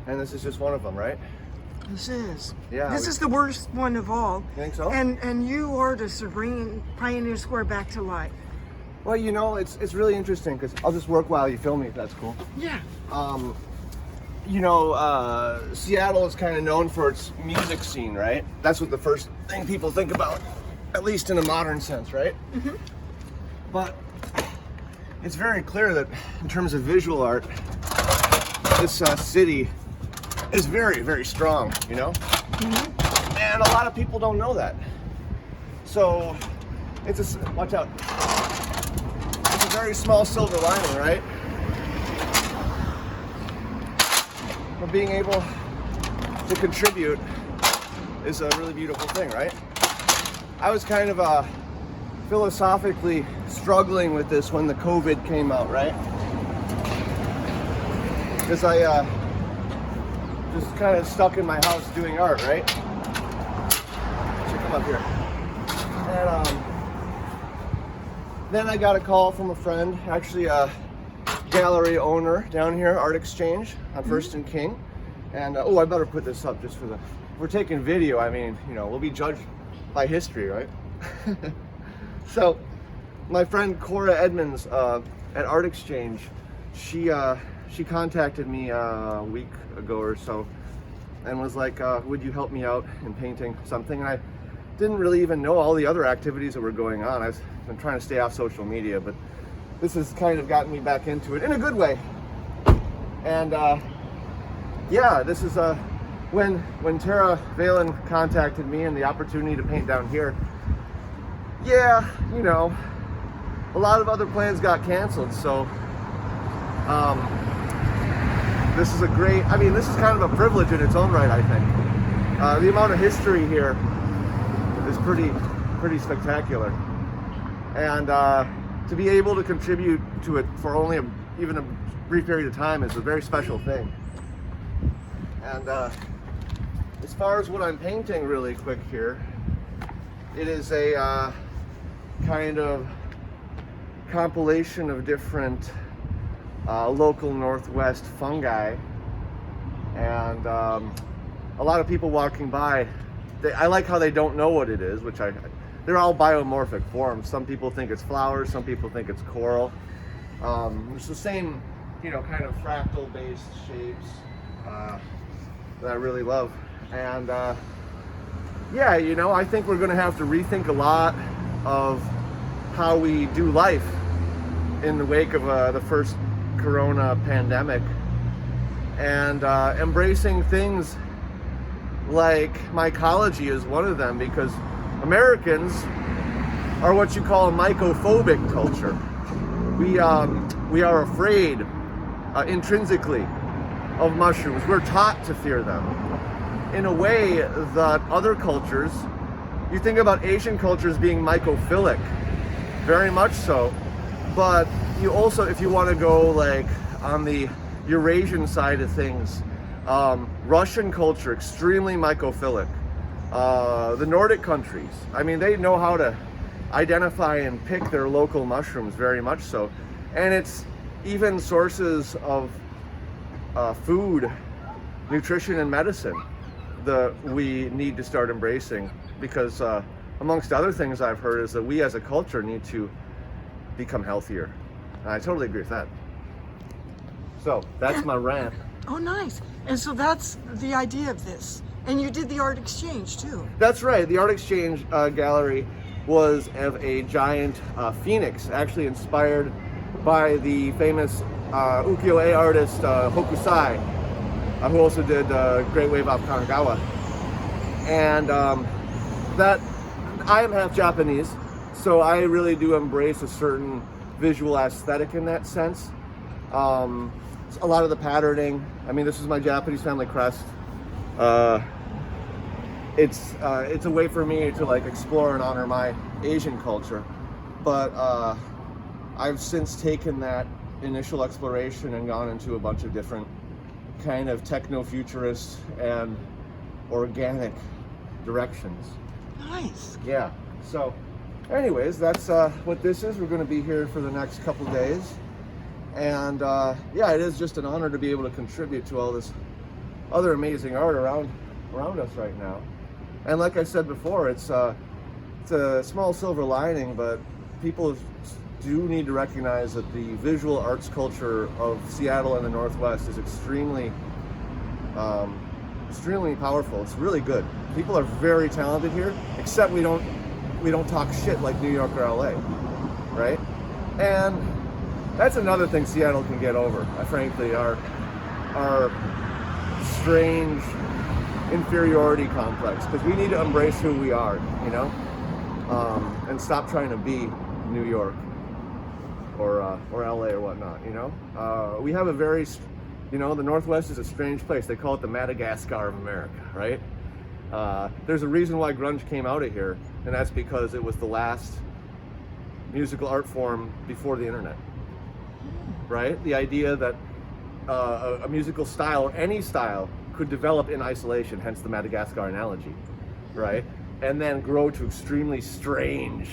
And this is just one of them, right? This is. Yeah. This is the worst one of all. You think so? And you artists are bringing Pioneer Square back to life. Well, you know, it's really interesting because I'll just work while you film me if that's cool. Yeah. You know, Seattle is kind of known for its music scene, right? That's what the first thing people think about, at least in a modern sense, right? Mm-hmm. But it's very clear that in terms of visual art, this city is very, very strong, you know? Mm-hmm. And a lot of people don't know that. So it's watch out. It's a very small silver lining, right? But being able to contribute is a really beautiful thing, right? I was kind of philosophically struggling with this when the COVID came out, right? Because I just kind of stuck in my house doing art, right? Should come up here. And then I got a call from a friend, actually a gallery owner down here, Art Exchange on First and King. And oh, I better put this up just for the. If we're taking video, I mean, you know, we'll be judged by history, right? So, my friend Cora Edmonds at Art Exchange, she contacted me a week ago or so, and was like, "Would you help me out in painting something?" And I didn't really even know all the other activities that were going on. I've been trying to stay off social media, but this has kind of gotten me back into it in a good way. And yeah, this is when Tara Valen contacted me and the opportunity to paint down here. Yeah, you know, a lot of other plans got canceled, so this is a great, I mean, this is kind of a privilege in its own right, I think. The amount of history here is pretty spectacular. And to be able to contribute to it for only even a brief period of time is a very special thing. And as far as what I'm painting really quick here, it is a kind of compilation of different local Northwest fungi. And a lot of people walking by, I like how they don't know what it is, which they're all biomorphic forms. Some people think it's flowers, some people think it's coral. It's the same, you know, kind of fractal-based shapes that I really love. And yeah, you know, I think we're going to have to rethink a lot of how we do life in the wake of the first corona pandemic, and embracing things like mycology is one of them, because Americans are what you call a mycophobic culture. We are afraid intrinsically of mushrooms. We're taught to fear them in a way that other cultures, you think about Asian cultures being mycophilic, very much so, but you also, if you want to go like on the Eurasian side of things, Russian culture, extremely mycophilic. The Nordic countries, I mean, they know how to identify and pick their local mushrooms, very much so. And it's even sources of food, nutrition, and medicine that we need to start embracing, because amongst other things I've heard is that we as a culture need to become healthier. And I totally agree with that. So that's my rant. Oh, nice. And so that's the idea of this. And you did the art exchange too. That's right. The Art Exchange gallery was of a giant phoenix, actually inspired by the famous ukiyo-e artist Hokusai, who also did Great Wave off Kanagawa. And that, I am half Japanese, so I really do embrace a certain visual aesthetic in that sense. A lot of the patterning, I mean, this is my Japanese family crest. It's a way for me to like explore and honor my Asian culture, but I've since taken that initial exploration and gone into a bunch of different kind of techno-futurist and organic directions. Nice. Yeah. So, anyways, that's what this is. We're going to be here for the next couple days, and yeah, it is just an honor to be able to contribute to all this other amazing art around us right now. And like I said before, it's a small silver lining, but people do need to recognize that the visual arts culture of Seattle and the Northwest is extremely powerful. It's really good. People are very talented here, except we don't talk shit like New York or LA, right? And that's another thing Seattle can get over. Frankly, our strange inferiority complex, because we need to embrace who we are, you know, and stop trying to be New York or LA or whatnot, you know. We have a very, you know, the Northwest is a strange place. They call it the Madagascar of America, right? There's a reason why grunge came out of here, and that's because it was the last musical art form before the internet, right? The idea that a musical style, or any style, could develop in isolation, hence the Madagascar analogy, right? And then grow to extremely strange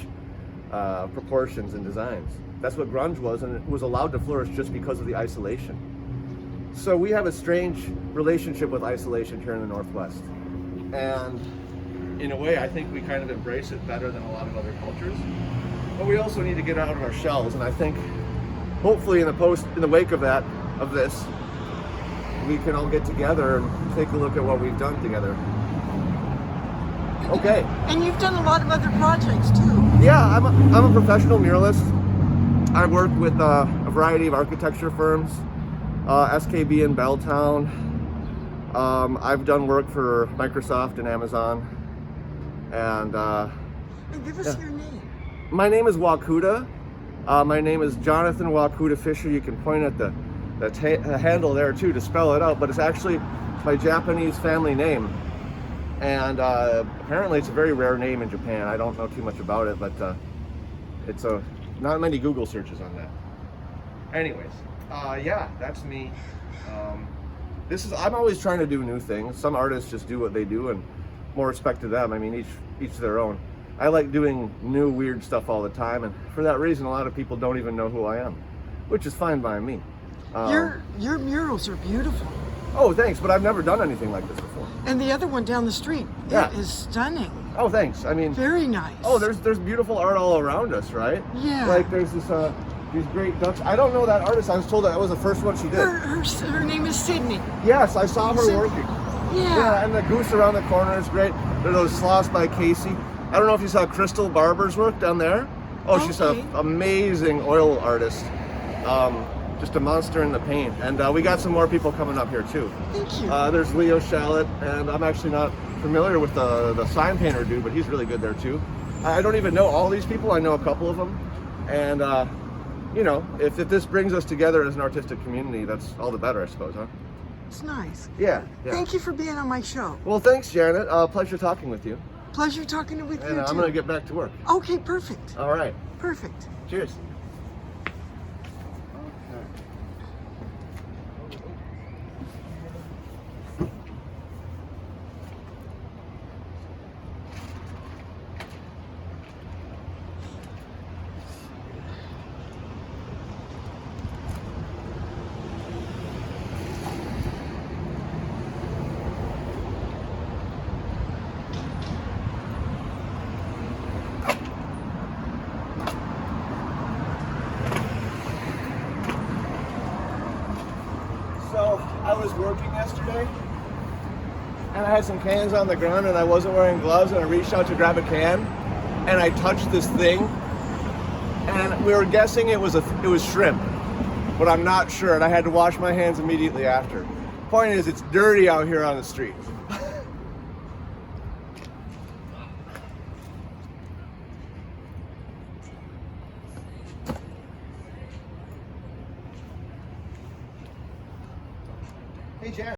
proportions and designs. That's what grunge was, and it was allowed to flourish just because of the isolation. So we have a strange relationship with isolation here in the Northwest. And in a way, I think we kind of embrace it better than a lot of other cultures. But we also need to get out of our shells, and I think hopefully in the wake of this, we can all get together and take a look at what we've done together. Okay. And you've done a lot of other projects too. Yeah, I'm a professional muralist. I work with a variety of architecture firms, SKB in Belltown. I've done work for Microsoft and Amazon. And give us your name. My name is Wakuda. My name is Jonathan Wakuda Fisher. You can point at the handle there too to spell it out, but it's actually my Japanese family name. And apparently it's a very rare name in Japan. I don't know too much about it, but it's not many Google searches on that. Anyways, yeah, that's me. I'm always trying to do new things. Some artists just do what they do, and more respect to them. I mean, each their own. I like doing new weird stuff all the time, and for that reason, a lot of people don't even know who I am, which is fine by me. Your murals are beautiful. Oh, thanks, but I've never done anything like this before. And the other one down the street, yeah, it is stunning. Oh, thanks. I mean, very nice. Oh, there's beautiful art all around us, right? Yeah. Like there's these great ducks. I don't know that artist. I was told that was the first one she did. Her name is Sydney. Yes, I saw her working. Yeah. Yeah, and the goose around the corner is great. There are those sloths by Casey. I don't know if you saw Crystal Barber's work down there. Oh, okay. She's an amazing oil artist. Just a monster in the paint. And we got some more people coming up here too. Thank you. There's Leo Shallot, and I'm actually not familiar with the sign painter dude, but he's really good there too. I don't even know all these people. I know a couple of them. And you know, if this brings us together as an artistic community, that's all the better, I suppose, huh? It's nice. Yeah. Thank you for being on my show. Well, thanks, Janet. Pleasure talking with you. Pleasure talking with you too. I'm gonna get back to work. Okay, perfect. All right. Perfect. Cheers. I was working yesterday, and I had some cans on the ground, and I wasn't wearing gloves, and I reached out to grab a can, and I touched this thing, and we were guessing it was shrimp, but I'm not sure, and I had to wash my hands immediately after. Point is, it's dirty out here on the street.